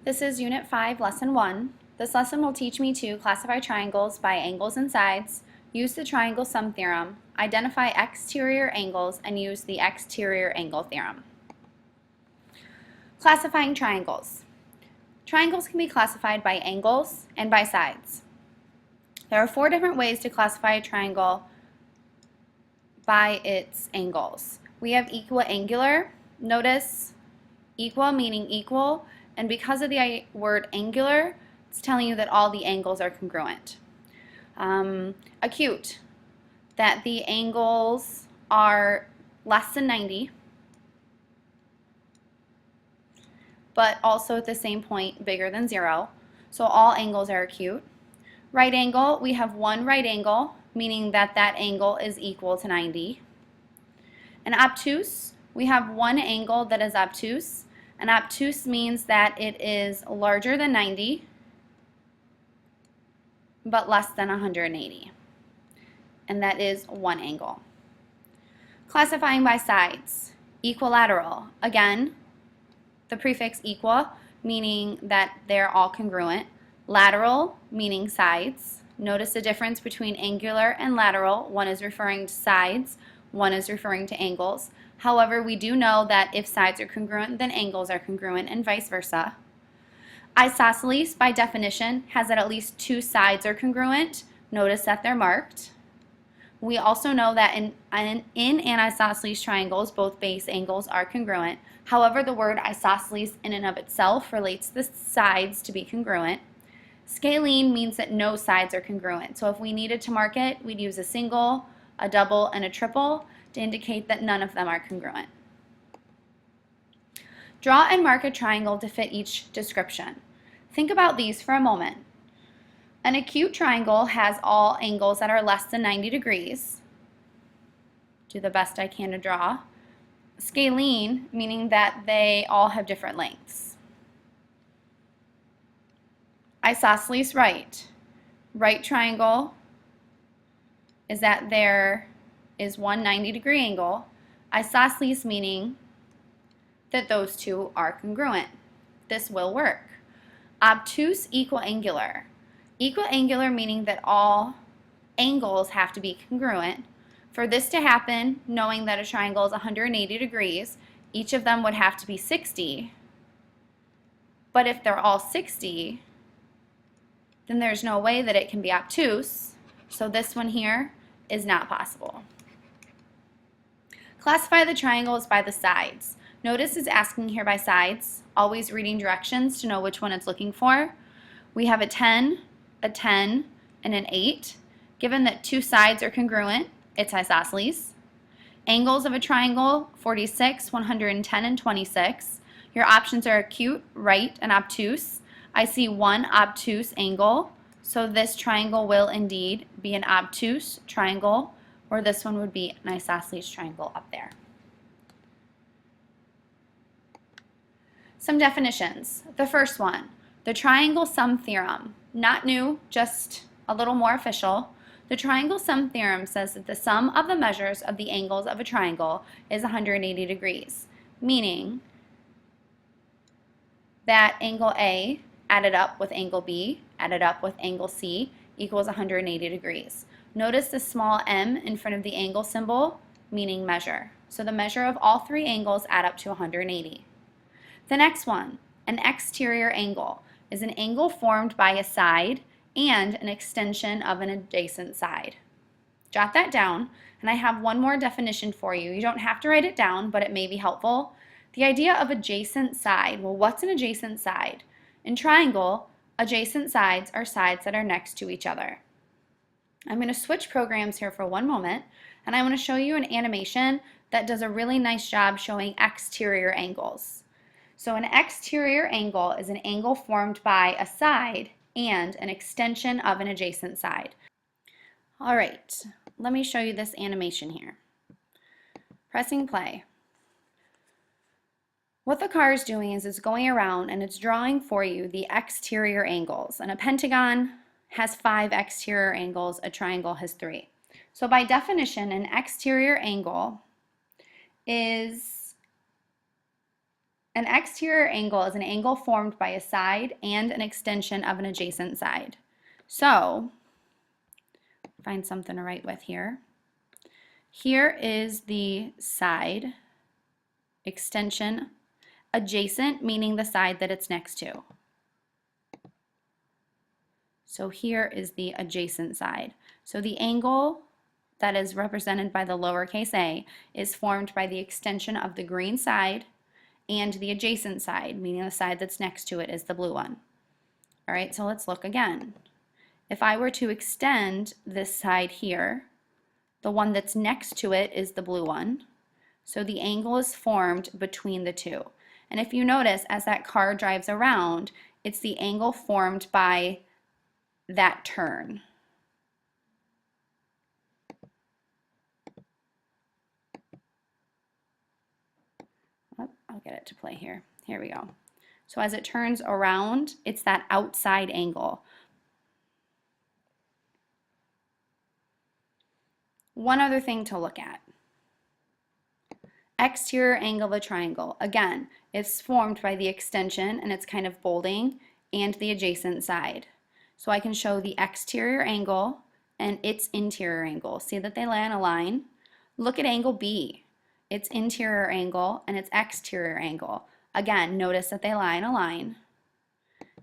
This is Unit 5, Lesson 1. This lesson will teach me to classify triangles by angles and sides, use the triangle sum theorem, identify exterior angles, and use the exterior angle theorem. Classifying triangles. Triangles can be classified by angles and by sides. There are 4 different ways to classify a triangle by its angles. We have equiangular. Notice equal meaning equal, and because of the word angular, it's telling you that all the angles are congruent. Acute, that the angles are less than 90, but also at the same point bigger than 0. So all angles are acute. Right angle, we have one right angle, meaning that that angle is equal to 90. And obtuse, we have one angle that is obtuse. And obtuse means that it is larger than 90, but less than 180. And that is one angle. Classifying by sides. Equilateral. Again, the prefix equal, meaning that they're all congruent. Lateral, meaning sides. Notice the difference between angular and lateral. One is referring to sides, one is referring to angles. However, we do know that if sides are congruent, then angles are congruent, and vice versa. Isosceles, by definition, has that at least 2 sides are congruent. Notice that they're marked. We also know that in anisosceles triangles, both base angles are congruent. However, the word isosceles in and of itself relates the sides to be congruent. Scalene means that no sides are congruent. So if we needed to mark it, we'd use a single, a double, and a triple to indicate that none of them are congruent. Draw and mark a triangle to fit each description. Think about these for a moment. An acute triangle has all angles that are less than 90 degrees. Do the best I can to draw. Scalene, meaning that they all have different lengths. Isosceles right. Right triangle is that there is one 90-degree angle. Isosceles meaning that those two are congruent. This will work. Obtuse equiangular. Equiangular meaning that all angles have to be congruent. For this to happen, knowing that a triangle is 180 degrees, each of them would have to be 60. But if they're all 60, then there's no way that it can be obtuse. So this one here is not possible. Classify the triangles by the sides. Notice it's asking here by sides, always reading directions to know which one it's looking for. We have a 10, and an 8. Given that 2 sides are congruent, it's isosceles. Angles of a triangle, 46, 110, and 26. Your options are acute, right, and obtuse. I see one obtuse angle, so this triangle will indeed be an obtuse triangle, or this one would be an isosceles triangle up there. Some definitions. The first one, the triangle sum theorem. Not new, just a little more official. The triangle sum theorem says that the sum of the measures of the angles of a triangle is 180 degrees, meaning that angle A added up with angle B, added up with angle C, equals 180 degrees. Notice the small m in front of the angle symbol, meaning measure. So the measure of all 3 angles add up to 180. The next one, an exterior angle, is an angle formed by a side and an extension of an adjacent side. Jot that down, and I have one more definition for you. You don't have to write it down, but it may be helpful. The idea of adjacent side. Well, what's an adjacent side? In triangle, adjacent sides are sides that are next to each other. I'm going to switch programs here for one moment, and I want to show you an animation that does a really nice job showing exterior angles. So an exterior angle is an angle formed by a side and an extension of an adjacent side. All right, let me show you this animation here. Pressing play. What the car is doing is it's going around and it's drawing for you the exterior angles. And a pentagon has 5 exterior angles, a triangle has 3. So by definition, an exterior angle is An exterior angle is an angle formed by a side and an extension of an adjacent side. So, find something to write with here. Here is the side, extension, adjacent meaning the side that it's next to. So here is the adjacent side. So the angle that is represented by the lowercase a is formed by the extension of the green side and the adjacent side, meaning the side that's next to it is the blue one. All right, so let's look again. If I were to extend this side here, the one that's next to it is the blue one. So the angle is formed between the two. And if you notice, as that car drives around, it's the angle formed by that turn. Oh, I'll get it to play here. Here we go. So as it turns around, it's that outside angle. One other thing to look at. Exterior angle of a triangle. Again, it's formed by the extension, and it's kind of bolding, and the adjacent side. So I can show the exterior angle and its interior angle. See that they lie on a line? Look at angle B. Its interior angle and its exterior angle. Again, notice that they lie on a line.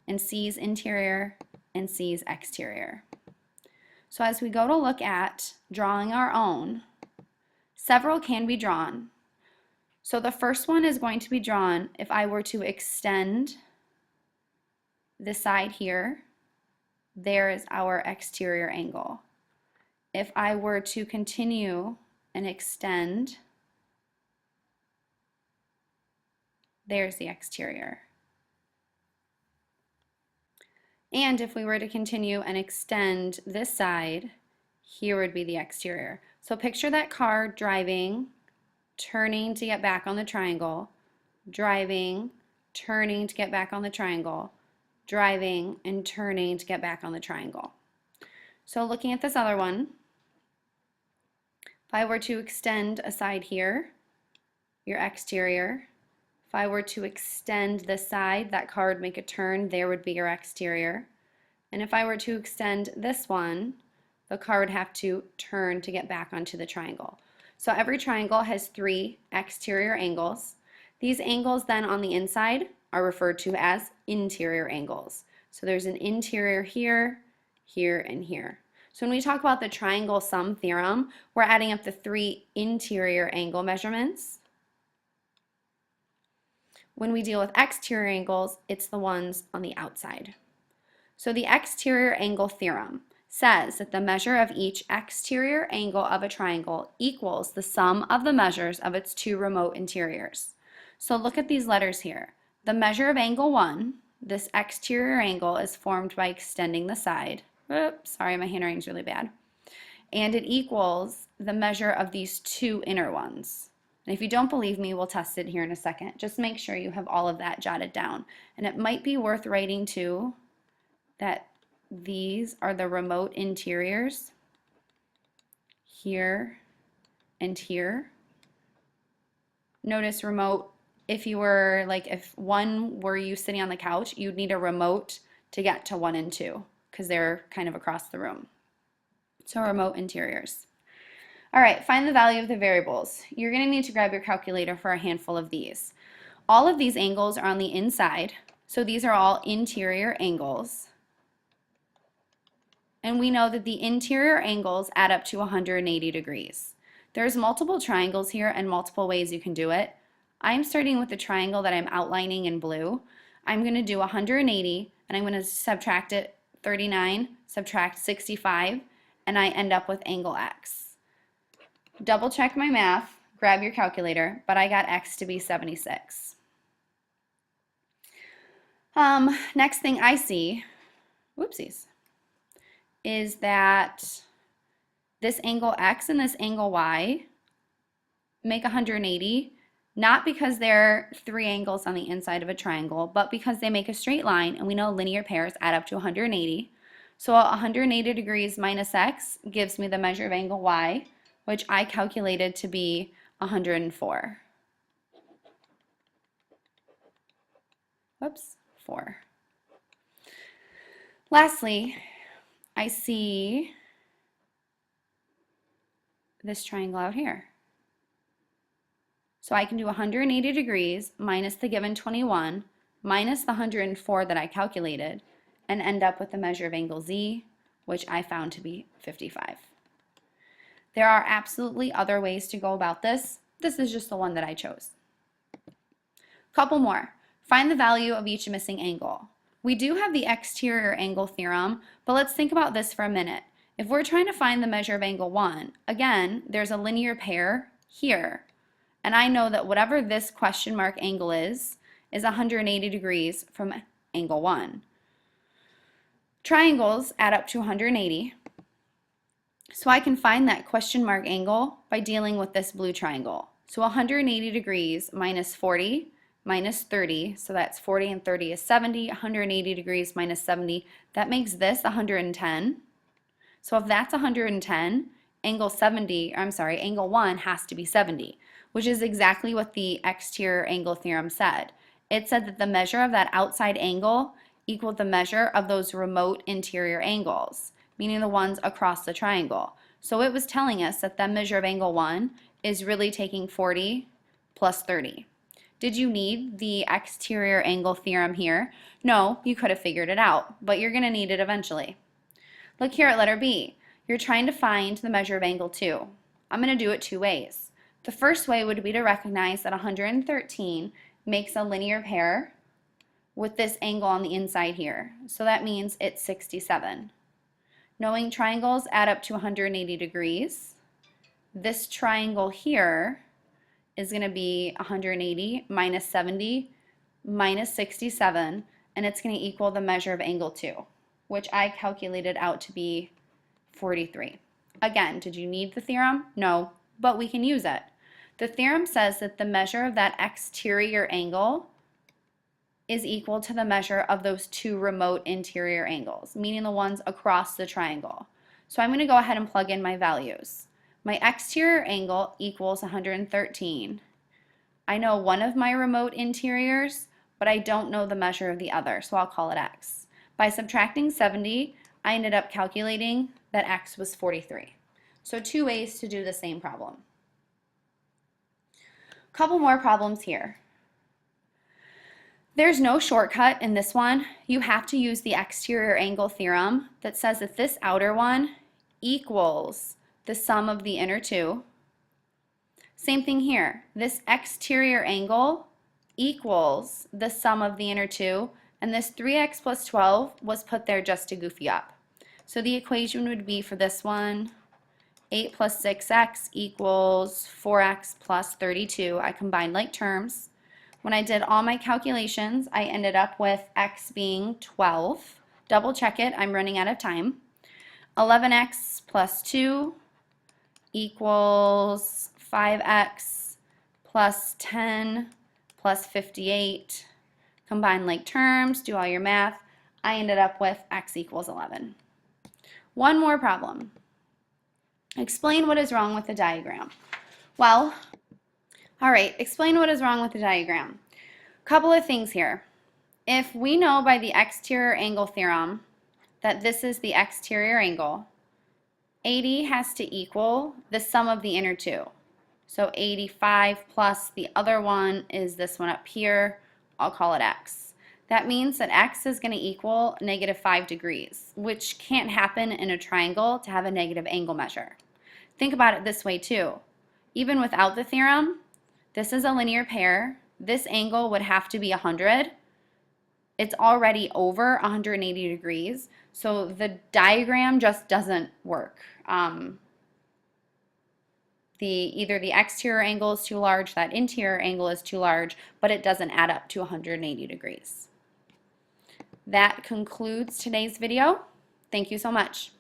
And C's interior and C's exterior. So as we go to look at drawing our own, several can be drawn. So the first one is going to be drawn if I were to extend the side here. There is our exterior angle. If I were to continue and extend, there's the exterior. And if we were to continue and extend this side, here would be the exterior. So picture that car driving, turning to get back on the triangle, driving, turning to get back on the triangle, driving, and turning to get back on the triangle. So looking at this other one, if I were to extend a side here, your exterior. If I were to extend this side, that car would make a turn, there would be your exterior. And if I were to extend this one, the car would have to turn to get back onto the triangle. So every triangle has 3 exterior angles. These angles then on the inside are referred to as interior angles. So there's an interior here, here, and here. So when we talk about the triangle sum theorem, we're adding up the 3 interior angle measurements. When we deal with exterior angles, it's the ones on the outside. So the exterior angle theorem says that the measure of each exterior angle of a triangle equals the sum of the measures of its 2 remote interiors. So look at these letters here. The measure of angle 1, this exterior angle, is formed by extending the side. Oops, sorry, my handwriting's really bad. And it equals the measure of these 2 inner ones. And if you don't believe me, we'll test it here in a second. Just make sure you have all of that jotted down. And it might be worth writing too that these are the remote interiors here and here. Notice remote, if you were like, if one were you sitting on the couch, you'd need a remote to get to 1 and 2 because they're kind of across the room. So remote interiors. All right, find the value of the variables. You're going to need to grab your calculator for a handful of these. All of these angles are on the inside, so these are all interior angles. And we know that the interior angles add up to 180 degrees. There's multiple triangles here and multiple ways you can do it. I'm starting with the triangle that I'm outlining in blue. I'm going to do 180, and I'm going to subtract it 39, subtract 65, and I end up with angle X. Double check my math, grab your calculator, but I got X to be 76. Next thing I see, whoopsies, is that this angle X and this angle Y make 180, not because they're 3 angles on the inside of a triangle, but because they make a straight line, and we know linear pairs add up to 180. So 180 degrees minus X gives me the measure of angle Y, which I calculated to be 104. Oops, 4. Lastly, I see this triangle out here. So I can do 180 degrees minus the given 21 minus the 104 that I calculated and end up with the measure of angle Z, which I found to be 55. There are absolutely other ways to go about this. This is just the one that I chose. Couple more. Find the value of each missing angle. We do have the exterior angle theorem, but let's think about this for a minute. If we're trying to find the measure of angle 1, again, there's a linear pair here. And I know that whatever this question mark angle is 180 degrees from angle 1. Triangles add up to 180. So I can find that question mark angle by dealing with this blue triangle. So 180 degrees minus 40 minus 30, so that's 40 and 30 is 70, 180 degrees minus 70, that makes this 110. So if that's 110, angle 1 has to be 70, which is exactly what the exterior angle theorem said. It said that the measure of that outside angle equaled the measure of those remote interior angles, meaning the ones across the triangle. So it was telling us that the measure of angle 1 is really taking 40 plus 30. Did you need the exterior angle theorem here? No, you could have figured it out, but you're going to need it eventually. Look here at letter B. You're trying to find the measure of angle 2. I'm going to do it two ways. The first way would be to recognize that 113 makes a linear pair with this angle on the inside here. So that means it's 67. Knowing triangles add up to 180 degrees, this triangle here is going to be 180 minus 70 minus 67, and it's going to equal the measure of angle 2, which I calculated out to be 43. Again, did you need the theorem? No, but we can use it. The theorem says that the measure of that exterior angle is equal to the measure of those two remote interior angles, meaning the ones across the triangle. So I'm going to go ahead and plug in my values. My exterior angle equals 113. I know one of my remote interiors, but I don't know the measure of the other, so I'll call it x. By subtracting 70, I ended up calculating that x was 43. So two ways to do the same problem. Couple more problems here. There's no shortcut in this one. You have to use the exterior angle theorem that says that this outer one equals the sum of the inner two. Same thing here. This exterior angle equals the sum of the inner two, and this 3x plus 12 was put there just to goof you up. So the equation would be for this one, 8 plus 6x equals 4x plus 32. I combined like terms. When I did all my calculations, I ended up with x being 12. Double check it, I'm running out of time. 11x plus 2 equals 5x plus 10 plus 58. Combine like terms, do all your math. I ended up with x equals 11. One more problem. Explain what is wrong with the diagram. Well, all right, explain what is wrong with the diagram. Couple of things here. If we know by the exterior angle theorem that this is the exterior angle, 80 has to equal the sum of the inner two. So 85 plus the other one is this one up here. I'll call it x. That means that x is going to equal -5 degrees, which can't happen in a triangle to have a negative angle measure. Think about it this way too. Even without the theorem, this is a linear pair. This angle would have to be 100. It's already over 180 degrees, so the diagram just doesn't work. Either the exterior angle is too large, that interior angle is too large, but it doesn't add up to 180 degrees. That concludes today's video. Thank you so much.